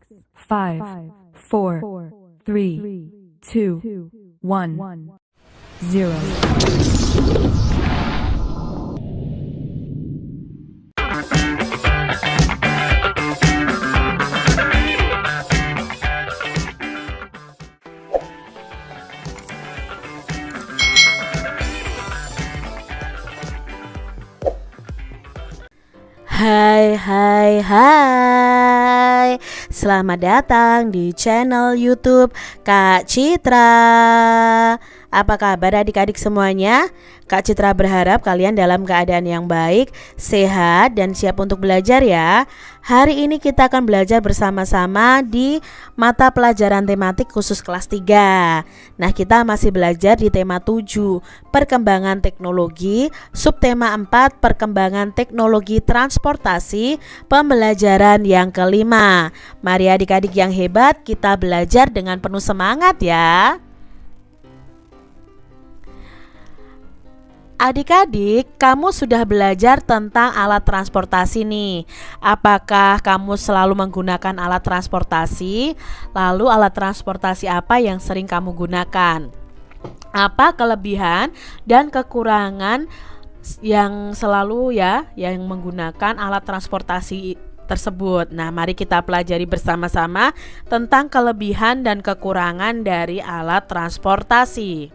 5, 4, 3, 2, 1, 0. Hai. Selamat datang di channel YouTube Kak Citra. Apa kabar adik-adik semuanya? Kak Citra berharap kalian dalam keadaan yang baik, sehat, dan siap untuk belajar ya. Hari ini kita akan belajar bersama-sama di mata pelajaran tematik khusus kelas 3. Nah, kita masih belajar di tema 7, perkembangan teknologi, subtema 4, perkembangan teknologi transportasi, pembelajaran yang kelima. Mari adik-adik yang hebat, kita belajar dengan penuh semangat ya. Adik-adik, kamu sudah belajar tentang alat transportasi nih. Apakah kamu selalu menggunakan alat transportasi? Lalu alat transportasi apa yang sering kamu gunakan? Apa kelebihan dan kekurangan yang selalu yang menggunakan alat transportasi tersebut? Nah, mari kita pelajari bersama-sama tentang kelebihan dan kekurangan dari alat transportasi.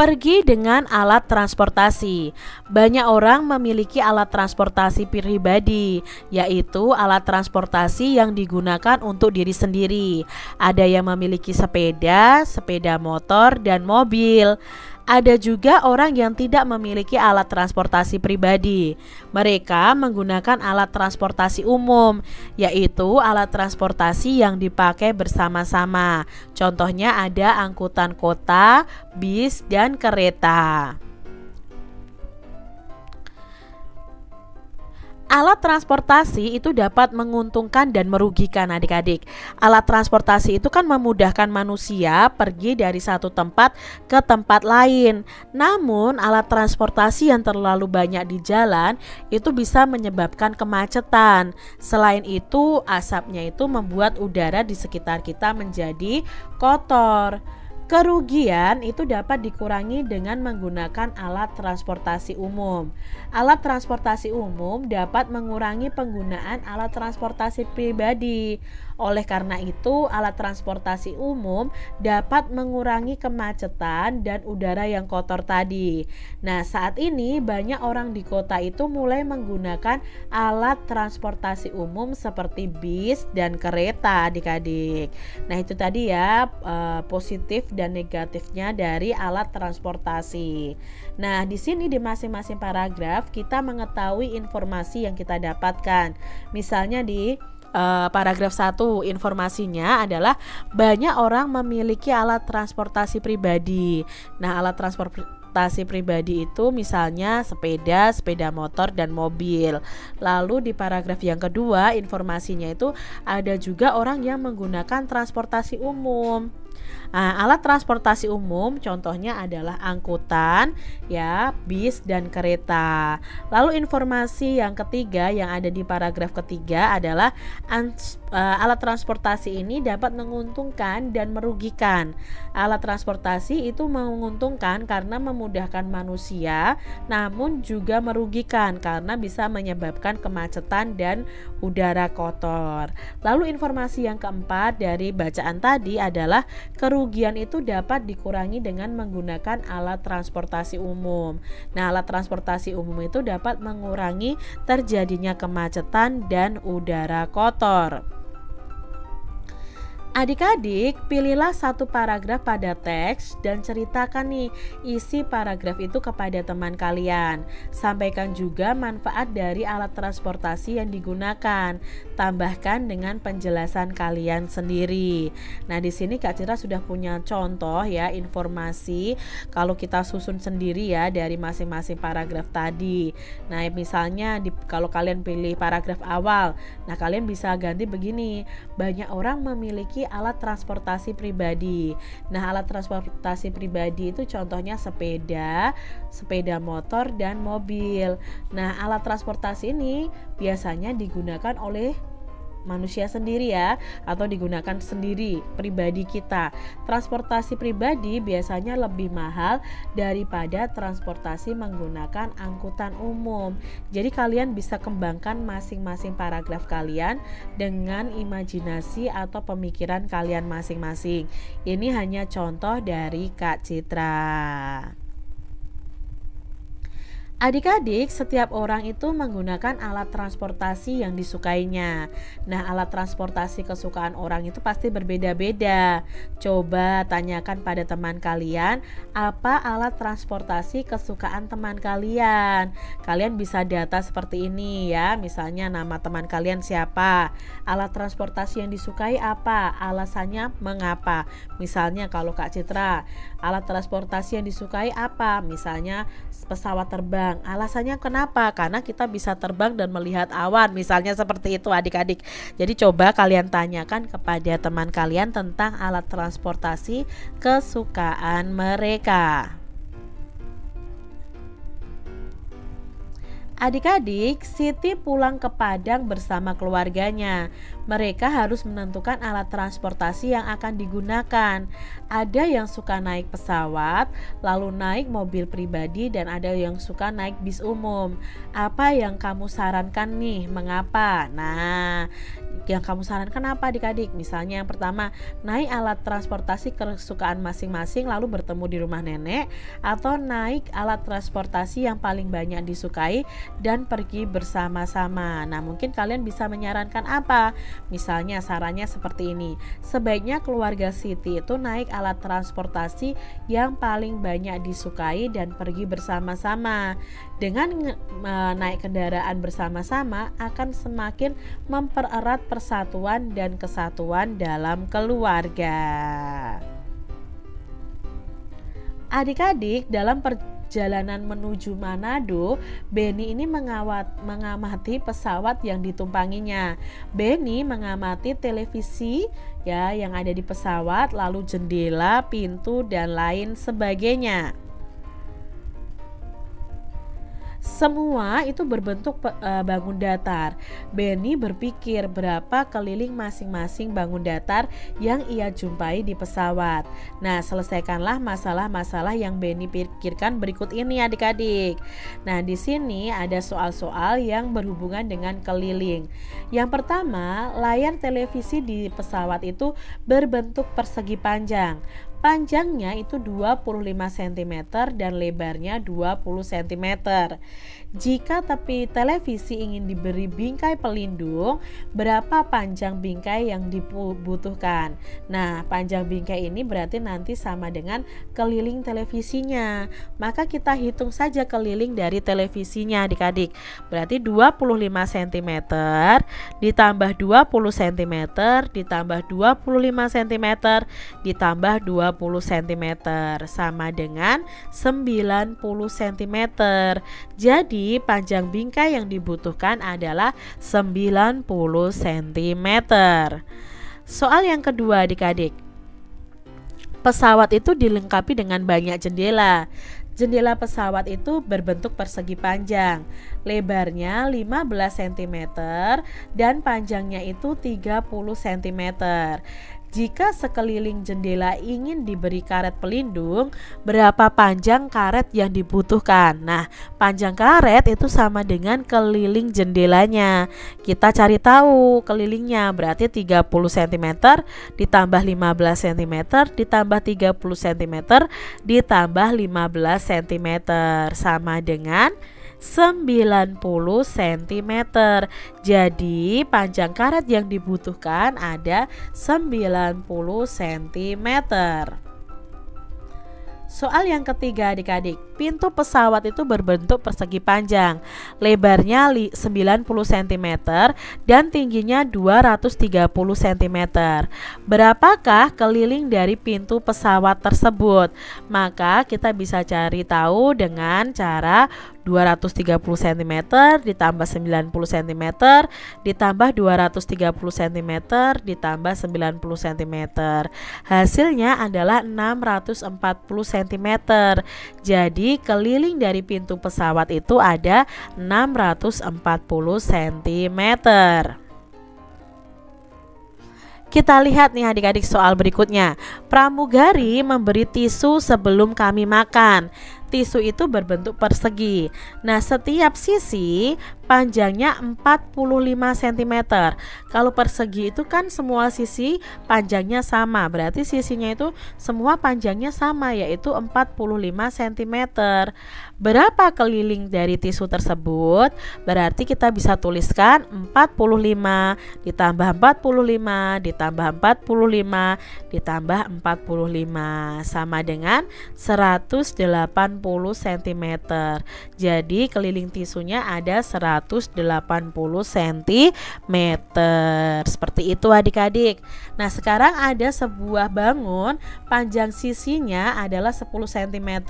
Pergi dengan alat transportasi. Banyak orang memiliki alat transportasi pribadi, yaitu alat transportasi yang digunakan untuk diri sendiri. Ada yang memiliki sepeda, sepeda motor, dan mobil. Ada juga orang yang tidak memiliki alat transportasi pribadi. Mereka menggunakan alat transportasi umum, yaitu alat transportasi yang dipakai bersama-sama. Contohnya ada angkutan kota, bis, dan kereta. Alat transportasi itu dapat menguntungkan dan merugikan adik-adik. Alat transportasi itu kan memudahkan manusia pergi dari satu tempat ke tempat lain. Namun alat transportasi yang terlalu banyak di jalan itu bisa menyebabkan kemacetan. Selain itu, asapnya itu membuat udara di sekitar kita menjadi kotor. Kerugian itu dapat dikurangi dengan menggunakan alat transportasi umum. Alat transportasi umum dapat mengurangi penggunaan alat transportasi pribadi. Oleh karena itu, alat transportasi umum dapat mengurangi kemacetan dan udara yang kotor tadi. Nah, saat ini banyak orang di kota itu mulai menggunakan alat transportasi umum seperti bis dan kereta, adik-adik. Nah, itu tadi ya positif dan negatifnya dari alat transportasi. Nah, di sini di masing-masing paragraf kita mengetahui informasi yang kita dapatkan. Misalnya di paragraf 1 informasinya adalah banyak orang memiliki alat transportasi pribadi. Nah, alat transportasi pribadi itu misalnya sepeda, sepeda motor, dan mobil. Lalu di paragraf yang kedua informasinya itu ada juga orang yang menggunakan transportasi umum. Nah, alat transportasi umum contohnya adalah angkutan, bis dan kereta. Lalu informasi yang ketiga yang ada di paragraf ketiga adalah alat transportasi ini dapat menguntungkan dan merugikan. Alat transportasi itu menguntungkan karena memudahkan manusia, namun juga merugikan karena bisa menyebabkan kemacetan dan udara kotor. Lalu informasi yang keempat dari bacaan tadi adalah kerugian itu dapat dikurangi dengan menggunakan alat transportasi umum. Nah, alat transportasi umum itu dapat mengurangi terjadinya kemacetan dan udara kotor. Adik-adik, pilihlah satu paragraf pada teks dan ceritakan nih isi paragraf itu kepada teman kalian. Sampaikan juga manfaat dari alat transportasi yang digunakan. Tambahkan dengan penjelasan kalian sendiri. Nah, di sini Kak Citra sudah punya contoh informasi kalau kita susun sendiri dari masing-masing paragraf tadi. Nah, misalnya kalau kalian pilih paragraf awal, nah kalian bisa ganti begini. Banyak orang memiliki memiliki alat transportasi pribadi. Nah, alat transportasi pribadi itu contohnya sepeda, sepeda motor, dan mobil. Nah, alat transportasi ini biasanya digunakan oleh manusia sendiri ya, atau digunakan sendiri pribadi kita. Transportasi pribadi biasanya lebih mahal daripada transportasi menggunakan angkutan umum. Jadi kalian bisa kembangkan masing-masing paragraf kalian dengan imajinasi atau pemikiran kalian masing-masing. Ini hanya contoh dari Kak Citra. Adik-adik, setiap orang itu menggunakan alat transportasi yang disukainya. Nah, alat transportasi kesukaan orang itu pasti berbeda-beda. Coba tanyakan pada teman kalian, apa alat transportasi kesukaan teman kalian? Kalian bisa data seperti ini ya. Misalnya nama teman kalian siapa? Alat transportasi yang disukai apa? Alasannya mengapa? Misalnya kalau Kak Citra, alat transportasi yang disukai apa? Misalnya pesawat terbang. Alasannya kenapa? Karena kita bisa terbang dan melihat awan, misalnya seperti itu adik-adik. Jadi coba kalian tanyakan kepada teman kalian tentang alat transportasi kesukaan mereka. Adik-adik, Siti pulang ke Padang bersama keluarganya. Mereka harus menentukan alat transportasi yang akan digunakan. Ada yang suka naik pesawat, lalu naik mobil pribadi, dan ada yang suka naik bis umum. Apa yang kamu sarankan nih? Mengapa? Nah, yang kamu sarankan apa adik-adik? Misalnya yang pertama, naik alat transportasi kesukaan masing-masing lalu bertemu di rumah nenek, atau naik alat transportasi yang paling banyak disukai dan pergi bersama-sama. Nah, mungkin kalian bisa menyarankan apa? Misalnya sarannya seperti ini. Sebaiknya keluarga Siti itu naik alat transportasi yang paling banyak disukai dan pergi bersama-sama. Dengan naik kendaraan bersama-sama akan semakin mempererat persatuan dan kesatuan dalam keluarga. Adik-adik, dalam perjalanan menuju Manado, Beni ini mengamati pesawat yang ditumpanginya. Beni mengamati televisi ya yang ada di pesawat, lalu jendela, pintu, dan lain sebagainya. Semua itu berbentuk bangun datar. Beni berpikir berapa keliling masing-masing bangun datar yang ia jumpai di pesawat. Nah, selesaikanlah masalah-masalah yang Beni pikirkan berikut ini adik-adik. Nah, di sini ada soal-soal yang berhubungan dengan keliling. Yang pertama, layar televisi di pesawat itu berbentuk persegi panjang. Panjangnya itu 25 cm dan lebarnya 20 cm. Jika tepi televisi ingin diberi bingkai pelindung, berapa panjang bingkai yang dibutuhkan? Nah, panjang bingkai ini berarti nanti sama dengan keliling televisinya. Maka kita hitung saja keliling dari televisinya adik-adik. Berarti 25 cm ditambah 20 cm ditambah 25 cm ditambah 20 cm sama dengan 90 cm. Jadi panjang bingkai yang dibutuhkan adalah 90 cm. Soal yang kedua adik-adik. Pesawat itu dilengkapi dengan banyak jendela. Jendela pesawat itu berbentuk persegi panjang. Lebarnya 15 cm dan panjangnya itu 30 cm. Jika sekeliling jendela ingin diberi karet pelindung, berapa panjang karet yang dibutuhkan? Nah, panjang karet itu sama dengan keliling jendelanya. Kita cari tahu kelilingnya, berarti 30 cm ditambah 15 cm ditambah 30 cm ditambah 15 cm sama dengan 90 cm. Jadi panjang karet yang dibutuhkan ada 90 cm. Soal yang ketiga adik-adik, pintu pesawat itu berbentuk persegi panjang, lebarnya 90 cm dan tingginya 230 cm. Berapakah keliling dari pintu pesawat tersebut? Maka kita bisa cari tahu dengan cara 230 cm ditambah 90 cm ditambah 230 cm ditambah 90 cm. Hasilnya adalah 640 cm. Jadi keliling dari pintu pesawat itu ada 640 cm. Kita lihat nih adik-adik soal berikutnya. Pramugari memberi tisu sebelum kami makan. Tisu itu berbentuk persegi. Nah, setiap sisi panjangnya 45 cm. Kalau persegi itu kan semua sisi panjangnya sama, berarti sisinya itu semua panjangnya sama, yaitu 45 cm. Berapa keliling dari tisu tersebut? Berarti kita bisa tuliskan 45 ditambah 45 ditambah 45 ditambah 45 sama dengan 180 cm. Jadi keliling tisunya ada 180 cm. Seperti itu adik-adik. Nah, sekarang ada sebuah bangun panjang sisinya adalah 10 cm.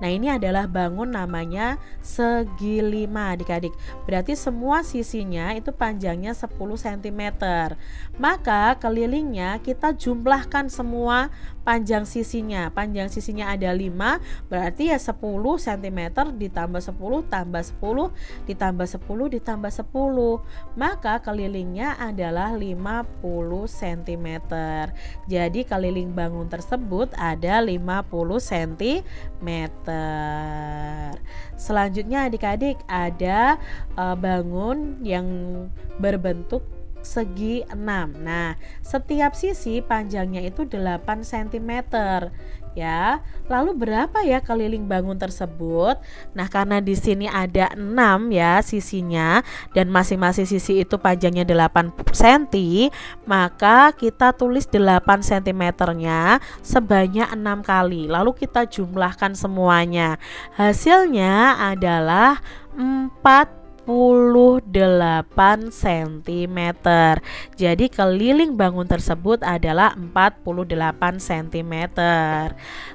Nah, ini adalah bangun namanya segi 5 adik-adik. Berarti semua sisinya itu panjangnya 10 cm. Maka kelilingnya kita jumlahkan semua panjang sisinya. Panjang sisinya ada 5, berarti ya 10 cm ditambah 10 tambah 10 ditambah 10 ditambah 10. Maka kelilingnya adalah 50 cm. Jadi keliling bangun tersebut ada 50 cm. Selanjutnya adik-adik ada bangun yang berbentuk segi 6. Nah, setiap sisi panjangnya itu 8 cm ya. Lalu berapa ya keliling bangun tersebut? Nah, karena di sini ada 6 ya sisinya dan masing-masing sisi itu panjangnya 8 cm, maka kita tulis 8 cm-nya sebanyak 6 kali. Lalu kita jumlahkan semuanya. Hasilnya adalah 48 cm. Jadi keliling bangun tersebut adalah 48 cm.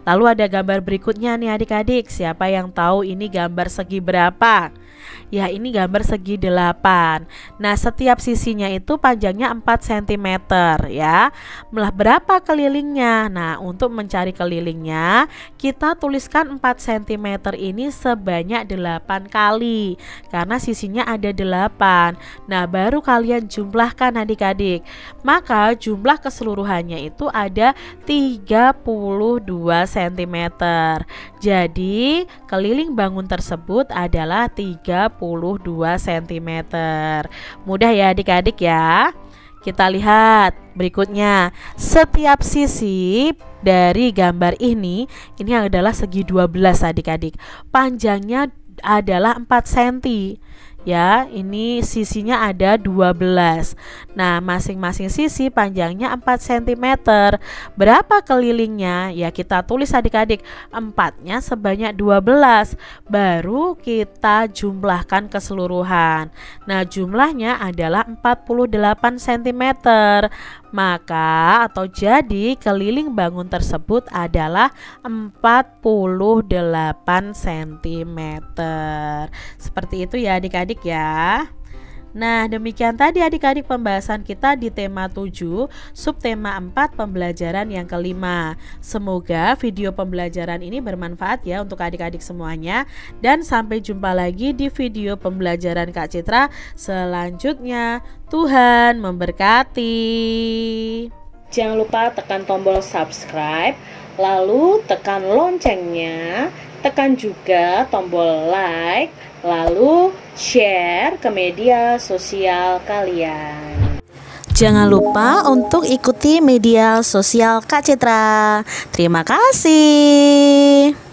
Lalu ada gambar berikutnya nih adik-adik. Siapa yang tahu ini gambar segi berapa? Ya, ini gambar segi 8. Nah, setiap sisinya itu panjangnya 4 cm ya. Berapa kelilingnya? Nah, untuk mencari kelilingnya kita tuliskan 4 cm ini sebanyak 8 kali karena sisinya ada 8. Nah, baru kalian jumlahkan adik-adik. Maka jumlah keseluruhannya itu ada 32 cm. Jadi keliling bangun tersebut adalah 32 cm. Mudah ya adik-adik ya. Kita lihat berikutnya. Setiap sisi dari gambar ini adalah segi 12 adik-adik. Panjangnya adalah 4 cm. Ya, ini sisinya ada 12. Nah, masing-masing sisi panjangnya 4 cm. Berapa kelilingnya? Ya, kita tulis adik-adik. 4-nya sebanyak 12. Baru kita jumlahkan keseluruhan. Nah, jumlahnya adalah 48 cm. Maka atau jadi keliling bangun tersebut adalah 48 cm. Seperti itu ya adik-adik ya. Nah, demikian tadi adik-adik pembahasan kita di tema 7, subtema 4 pembelajaran yang kelima. Semoga video pembelajaran ini bermanfaat ya untuk adik-adik semuanya. Dan sampai jumpa lagi di video pembelajaran Kak Citra selanjutnya. Tuhan memberkati. Jangan lupa tekan tombol subscribe, lalu tekan loncengnya, tekan juga tombol like, lalu share ke media sosial kalian. Jangan lupa untuk ikuti media sosial Kak Citra. Terima kasih.